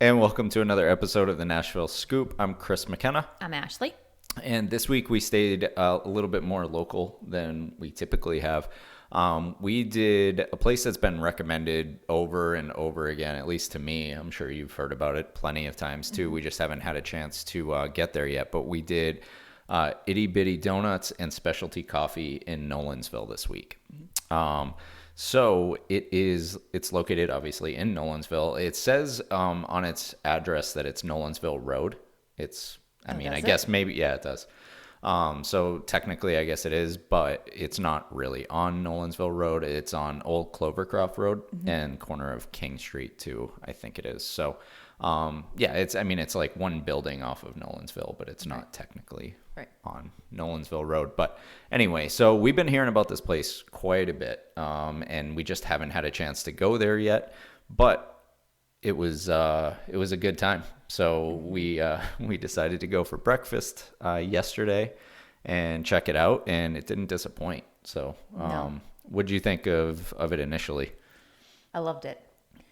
And welcome to another episode of the Nashville Scoop. I'm Chris McKenna. I'm Ashley. And this week we stayed a little bit more local than we typically have. We did a place that's been recommended over and over again, at least to me. I'm sure you've heard about it plenty of times too. We just haven't had a chance to get there yet. But we did Itty Bitty Donuts and Specialty Coffee in Nolensville this week. So it's located obviously in Nolensville. It says on its address that it's Nolensville Road. I guess maybe, yeah, it does. So technically I guess it is, but it's not really on Nolensville Road. It's on Old Clovercroft Road and corner of King Street too, I think it is. So it's like one building off of Nolensville, but it's not technically on Nolensville Road. But anyway, so we've been hearing about this place quite a bit, and we just haven't had a chance to go there yet. But it was a good time. So we decided to go for breakfast yesterday and check it out, and it didn't disappoint. So what did you think of it initially? I loved it.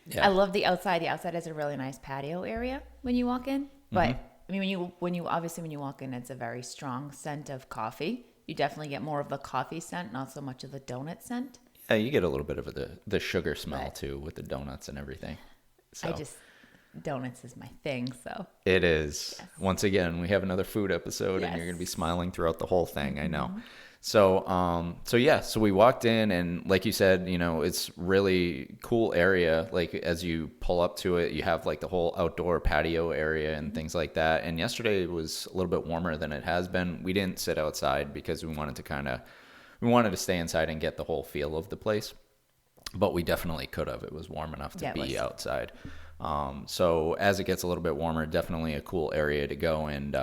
Yeah. I love the outside. The outside has a really nice patio area when you walk in. But I mean, when you walk in, it's a very strong scent of coffee. You definitely get more of the coffee scent, not so much of the donut scent. Yeah, you get a little bit of the sugar smell too with the donuts and everything. So. Donuts is my thing, so. It is. Yes. Once again, we have another food episode, and you're going to be smiling throughout the whole thing, I know. So we walked in, and like you said, it's really cool area. Like as you pull up to it, you have like the whole outdoor patio area and things like that. And yesterday it was a little bit warmer than it has been. We didn't sit outside because we wanted to stay inside and get the whole feel of the place. But we definitely could have. It was warm enough to be outside. So as it gets a little bit warmer, definitely a cool area to go and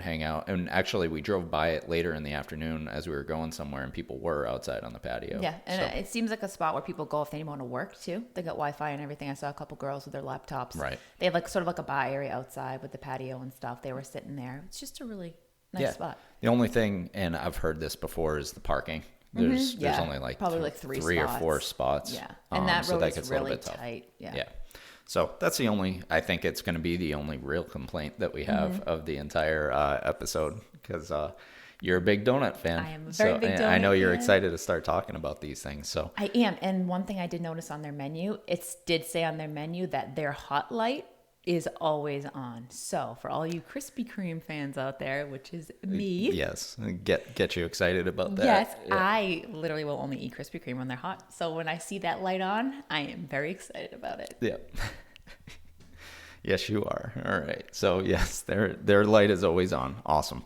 hang out. And actually, we drove by it later in the afternoon as we were going somewhere, and people were outside on the patio. Yeah, and it seems like a spot where people go if they want to work too. They got Wi-Fi and everything. I saw a couple girls with their laptops. Right. They have like sort of like a bar area outside with the patio and stuff. They were sitting there. It's just a really nice spot. The only thing, and I've heard this before, is the parking. There's only like probably like three or four spots. Yeah, and that road is really tough. tight. Yeah. So that's I think it's going to be the only real complaint that we have of the entire episode, because you're a big donut fan. I am a very big donut fan. I know you're excited to start talking about these things. So I am. And one thing I did notice on their menu, it did say on their menu that their hot light is always on. So for all you Krispy Kreme fans out there, which is me. Yes. Get you excited about that. Yes. Yeah. I literally will only eat Krispy Kreme when they're hot. So when I see that light on, I am very excited about it. Yeah. Yes, you are. All right. So yes, their light is always on. Awesome.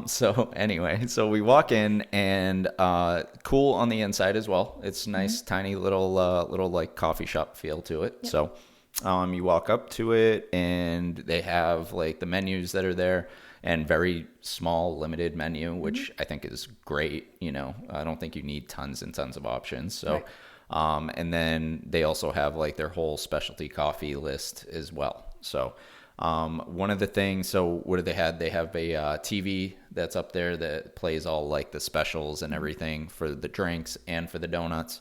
So anyway, so we walk in, and cool on the inside as well. It's nice, tiny little like coffee shop feel to it. Yep. So you walk up to it, and they have like the menus that are there, and very small, limited menu, which I think is great. I don't think you need tons and tons of options. So, and then they also have like their whole specialty coffee list as well. So, one of the things, so what do they have? They have a TV that's up there that plays all like the specials and everything for the drinks and for the donuts.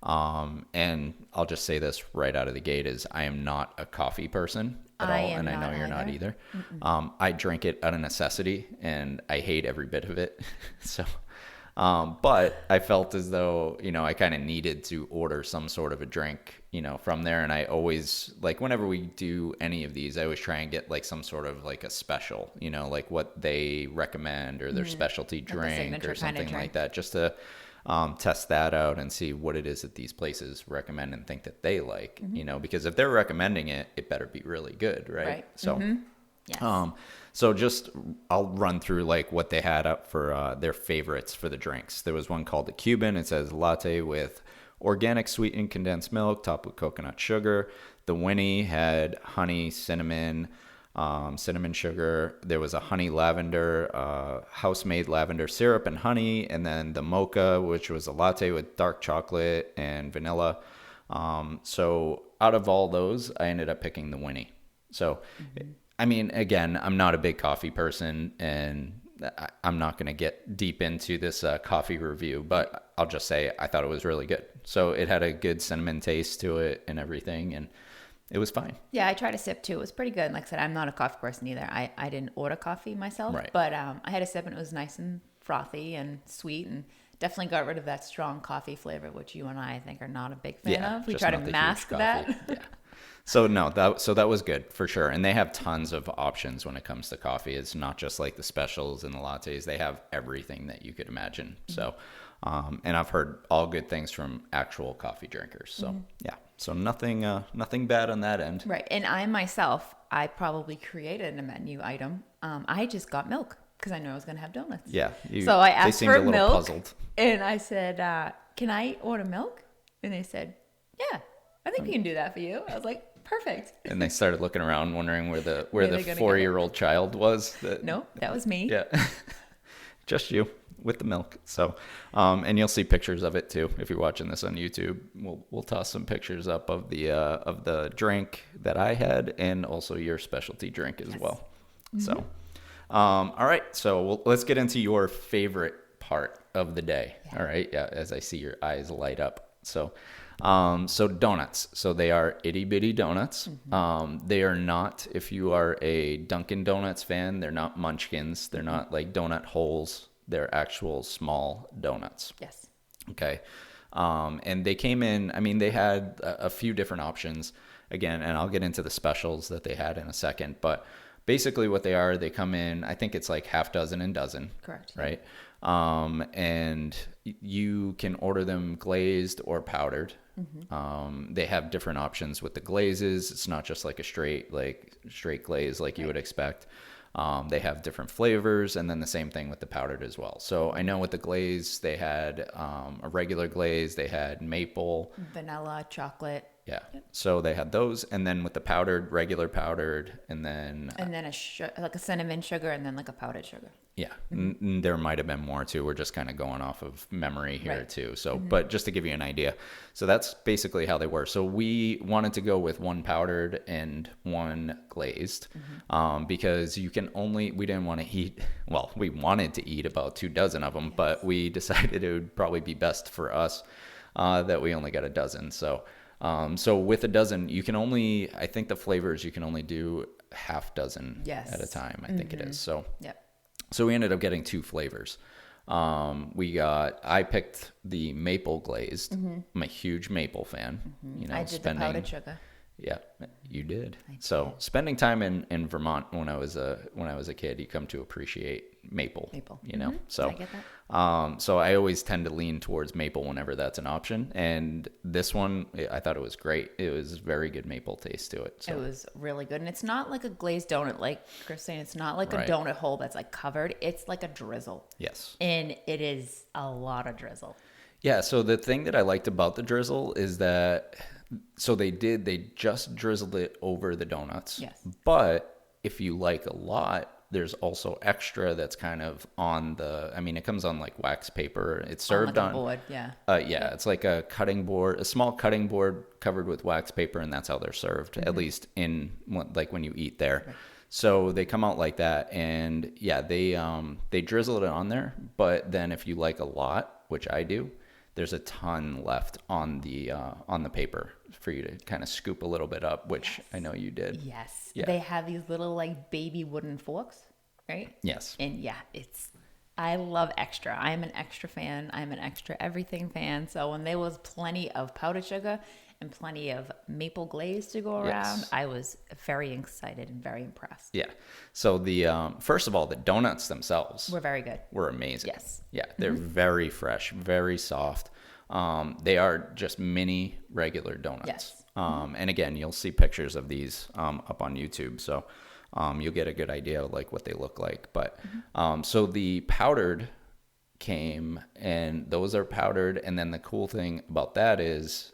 And I'll just say this right out of the gate is I am not a coffee person at all. And I know you're not either. I drink it out of necessity, and I hate every bit of it. So, but I felt as though, I kind of needed to order some sort of a drink, from there. And I always, like, whenever we do any of these, I always try and get like some sort of like a special, like what they recommend or their specialty drink or something like that, just to test that out and see what it is that these places recommend and think that they like, because if they're recommending it, it better be really good. Right. So, yes. So just, I'll run through like what they had up for their favorites for the drinks. There was one called the Cuban. It says latte with organic sweetened condensed milk topped with coconut sugar. The Winnie had honey, cinnamon sugar. There was a honey lavender, house-made lavender syrup and honey. And then the mocha, which was a latte with dark chocolate and vanilla. So out of all those, I ended up picking the Winnie. So, I mean, again, I'm not a big coffee person, and I'm not going to get deep into this coffee review, but I'll just say I thought it was really good. So it had a good cinnamon taste to it and everything. And it was fine. Yeah, I tried a sip too. It was pretty good. Like I said, I'm not a coffee person either. I didn't order coffee myself, Right. but I had a sip and it was nice and frothy and sweet, and definitely got rid of that strong coffee flavor, which you and I think are not a big fan of. We just try to not the huge mask coffee. that. Yeah. So no, that was good for sure. And they have tons of options when it comes to coffee. It's not just like the specials and the lattes. They have everything that you could imagine. So, and I've heard all good things from actual coffee drinkers. So yeah, so nothing bad on that end. Right. And I myself, I probably created a menu item. I just got milk because I knew I was going to have donuts. Yeah. So I asked seemed for a little milk, puzzled. and I said, "Can I order milk?" And they said, "Yeah, I think we can do that for you." I was like, "Perfect." And they started looking around, wondering where the Where they gonna 4-year-old child was. No, that was me. Yeah, just you with the milk. So, and you'll see pictures of it too if you're watching this on YouTube. We'll toss some pictures up of the drink that I had, and also your specialty drink as well. So, all right. So let's get into your favorite part of the day. Yeah. All right. Yeah. As I see your eyes light up. So donuts. So they are itty bitty donuts. They are not, if you are a Dunkin' Donuts fan, they're not munchkins. They're not like donut holes. They're actual small donuts. Yes. Okay. And they came in, I mean, they had a few different options again, and I'll get into the specials that they had in a second, but basically what they are, they come in, I think it's like half dozen and dozen. Correct. Right. And you can order them glazed or powdered. They have different options with the glazes. It's not just like a straight glaze like you would expect. They have different flavors, and then the same thing with the powdered as well. So I know with the glaze, they had a regular glaze, they had maple, Vanilla, chocolate. yeah. So they had those, and then with the powdered, regular powdered, and then like a cinnamon sugar, and then like a powdered sugar. yeah, there might have been more too. We're just kind of going off of memory here Right. too. So, but just to give you an idea, so that's basically how they were. So we wanted to go with one powdered and one glazed, because we didn't want to eat. Well, we wanted to eat about 2 dozen of them, but we decided it would probably be best for us that we only got a dozen. So, so with a dozen, I think the flavors you can only do half dozen at a time. I think it is. So. Yep. So we ended up getting 2 flavors. I picked the maple glazed. I'm a huge maple fan. You know, I did the powdered sugar. Yeah, you did. So spending time in Vermont when I was a kid, you come to appreciate maple. You know, so I get that. so I always tend to lean towards maple whenever that's an option. And this one, I thought it was great. It was very good maple taste to it. So. It was really good, and it's not like a glazed donut, like Chris saying. It's not like Right. a donut hole that's like covered. It's like a drizzle. Yes. And it is a lot of drizzle. Yeah, so the thing that I liked about the drizzle is that, so they just drizzled it over the donuts. Yes. But if you like a lot, there's also extra that's kind of it comes on like wax paper. It's served on like a board, yeah. Yeah, it's like a small cutting board covered with wax paper, and that's how they're served, at least when you eat there. Right. So they come out like that, and yeah, they drizzle it on there. But then if you like a lot, which I do, there's a ton left on the paper for you to kind of scoop a little bit up, which I know you did. Yes. Yeah. They have these little like baby wooden forks, right? Yes. And yeah, I love extra. I'm an extra fan. I'm an extra everything fan. So when there was plenty of powdered sugar and plenty of maple glaze to go around, Yes. I was very excited and very impressed. Yeah. So first of all, the donuts themselves We're very good. were amazing. Yes. Yeah, they're very fresh, very soft. They are just mini regular donuts. Yes. And again, you'll see pictures of these up on YouTube, so you'll get a good idea of like what they look like. But so the powdered came, and those are powdered. And then the cool thing about that is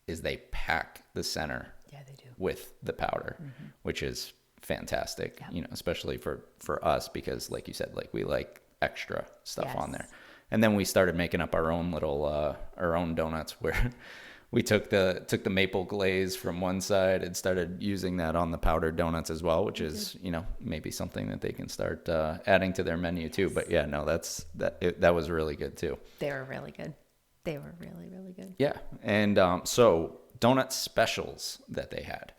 they pack the center. Yeah, they do. With the powder, which is fantastic. Yeah. You know, especially for us, because like you said, like we like extra stuff on there. And then we started making up our own little our own donuts, where we took the maple glaze from one side and started using that on the powdered donuts as well, which is, you know, maybe something that they can start adding to their menu too. But yeah, no, that was really good too. They were really good. They were really, really good. Yeah. And so donut specials that they had.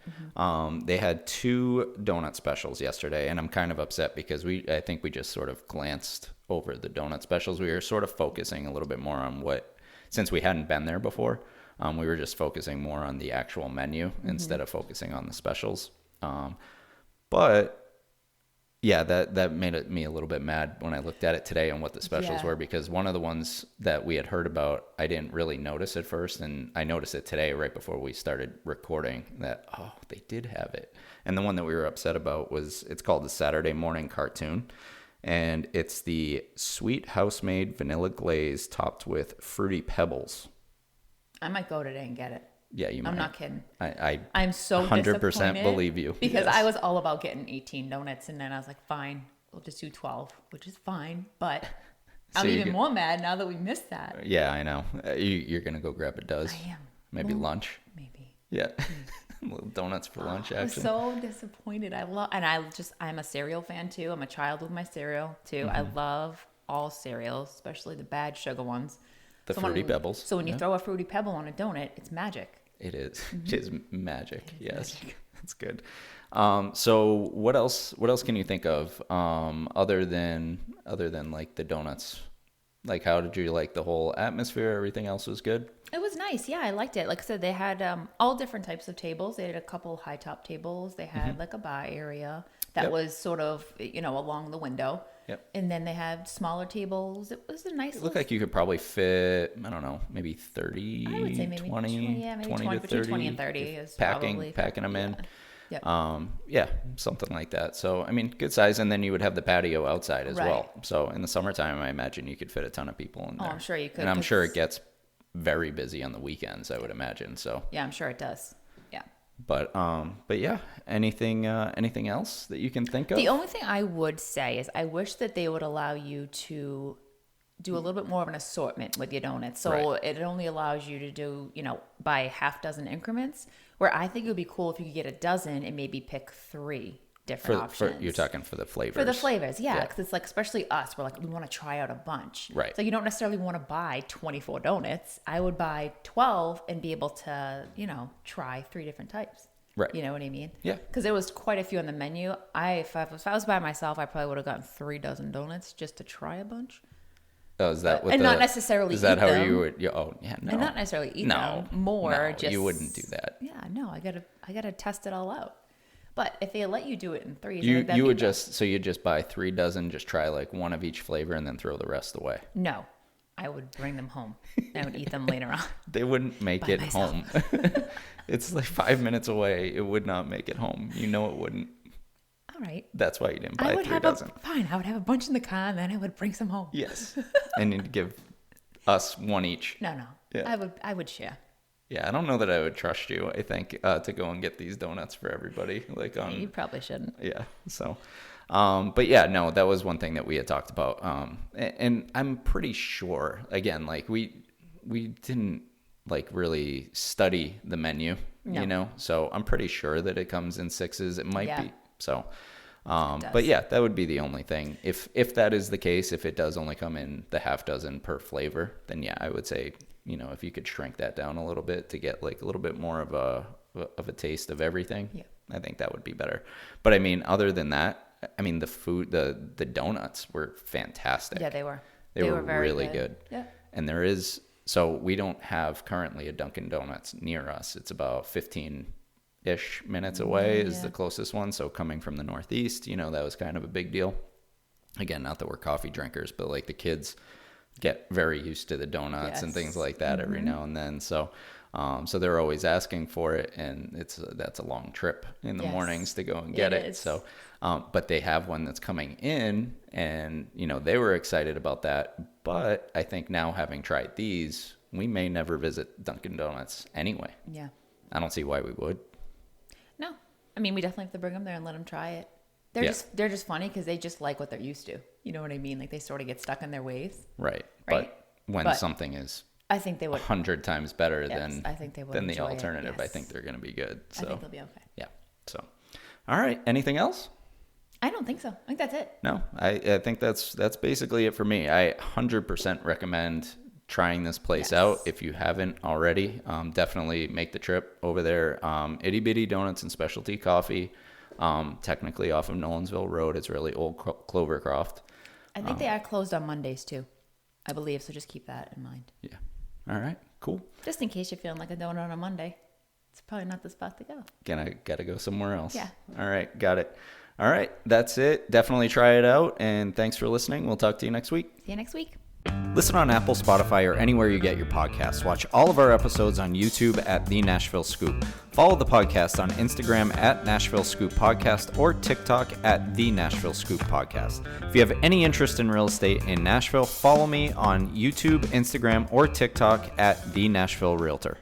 They had 2 donut specials yesterday, and I'm kind of upset because I think we just sort of glanced over the donut specials. We were sort of focusing a little bit more on since we hadn't been there before, we were just focusing more on the actual menu instead of focusing on the specials. But yeah, that made me a little bit mad when I looked at it today on what the specials were, because one of the ones that we had heard about, I didn't really notice at first, and I noticed it today right before we started recording that, oh, they did have it. And the one that we were upset about it's called the Saturday Morning Cartoon, and it's the sweet house-made vanilla glaze topped with fruity pebbles. I might go today and get it. Yeah, you might. I'm not kidding. I'm so 100% disappointed believe you. Because I was all about getting 18 donuts, and then I was like, fine, we'll just do 12, which is fine. But I'm even more mad now that we missed that. Yeah, I know. You're going to go grab a dozen. I am. Maybe lunch. Maybe. Yeah. Little donuts for lunch, I was actually. so disappointed. I'm a cereal fan too. I'm a child with my cereal too. I love all cereals, especially the bad sugar ones. The Fruity Pebbles. So when you throw a Fruity Pebble on a donut, it's magic. It is. It is magic. Yes. Magic. That's good. So what else can you think of other than like the donuts? Like, how did you like the whole atmosphere? Everything else was good? It was nice. Yeah, I liked it. Like I said, they had all different types of tables. They had a couple high top tables. They had like a bar area that was sort of, along the window. Yep. And then they had smaller tables. It was a nice. It looked like you could probably fit, I don't know, maybe 30, I would say maybe 20 maybe 20 to 30. Between 20 and 30 is packing them in. Yeah. Yeah, something like that. So, I mean, good size. And then you would have the patio outside as well. So in the summertime, I imagine you could fit a ton of people in there. Oh, I'm sure you could. And I'm sure it gets very busy on the weekends, I would imagine. So yeah, I'm sure it does. Yeah. But yeah, anything else that you can think of? The only thing I would say is I wish that they would allow you to do a little bit more of an assortment with your donuts. So it only allows you to do, buy half dozen increments, where I think it would be cool if you could get a dozen and maybe pick 3 different options. You're talking for the flavors. For the flavors, yeah. Because it's like, especially us, we're like, we want to try out a bunch. Right. So you don't necessarily want to buy 24 donuts. I would buy 12 and be able to, try 3 different types. Right. You know what I mean? Yeah. Because there was quite a few on the menu. If I was by myself, I probably would have gotten 3 dozen donuts just to try a bunch. Oh, is that what? And not necessarily. Is that eat how them. you would? Oh, yeah, no. And not necessarily eat them. More, no, just you wouldn't do that. Yeah, no. I gotta test it all out. But if they let you do it in 3s, you would you'd just buy 3 dozen, just try like 1 of each flavor, and then throw the rest away. No, I would bring them home. I would eat them later on. They wouldn't make it home. It's like 5 minutes away. It would not make it home. You know it wouldn't. All right. That's why you didn't buy 3 dozen. Fine, I would have a bunch in the car, and then I would bring some home. Yes, and you'd give us 1 each. No. Yeah. I would share. Yeah, I don't know that I would trust you, I think, to go and get these donuts for everybody. You probably shouldn't. Yeah, so... but yeah, no, that was one thing that we had talked about. And I'm pretty sure, again, like we didn't like really study the menu, so I'm pretty sure that it comes in 6s. It might be. So, but yeah, that would be the only thing. If that is the case, if it does only come in the half dozen per flavor, then yeah, I would say, if you could shrink that down a little bit to get like a little bit more of a taste of everything, I think that would be better. But I mean, other than that, I mean, the food, the donuts were fantastic. Yeah, they were. They were very really good. Yeah. And so we don't have currently a Dunkin' Donuts near us. It's about 15-ish minutes away is the closest one. So coming from the Northeast, that was kind of a big deal. Again, not that we're coffee drinkers, but like the kids get very used to the donuts and things like that every now and then. So they're always asking for it, and that's a long trip in the mornings to go and get it. So, but they have one that's coming in, and they were excited about that. But I think now, having tried these, we may never visit Dunkin' Donuts anyway. Yeah. I don't see why we would. No, I mean, we definitely have to bring them there and let them try it. They're just funny because they just like what they're used to. You know what I mean? Like they sort of get stuck in their ways. Right. But when something is, I think they would 100 times better than the alternative, Yes. I think they're going to be good. So I think they'll be okay. Yeah. So, all right. Anything else? I don't think so. I think that's it. No, I think that's basically it for me. I 100% recommend trying this place Yes. out. If you haven't already, definitely make the trip over there. Itty Bitty Donuts and Specialty Coffee, technically off of Nolensville Road. It's really old Clovercroft. I think they are closed on Mondays too, I believe. So just keep that in mind. Yeah. All right. Cool. Just in case you're feeling like a donut on a Monday, it's probably not the spot to go. Gotta go somewhere else. Yeah. All right. Got it. All right. That's it. Definitely try it out. And thanks for listening. We'll talk to you next week. See you next week. Listen on Apple, Spotify, or anywhere you get your podcasts. Watch all of our episodes on YouTube at The Nashville Scoop. Follow the podcast on Instagram at Nashville Scoop Podcast or TikTok at The Nashville Scoop Podcast. If you have any interest in real estate in Nashville, follow me on YouTube, Instagram, or TikTok at The Nashville Realtor.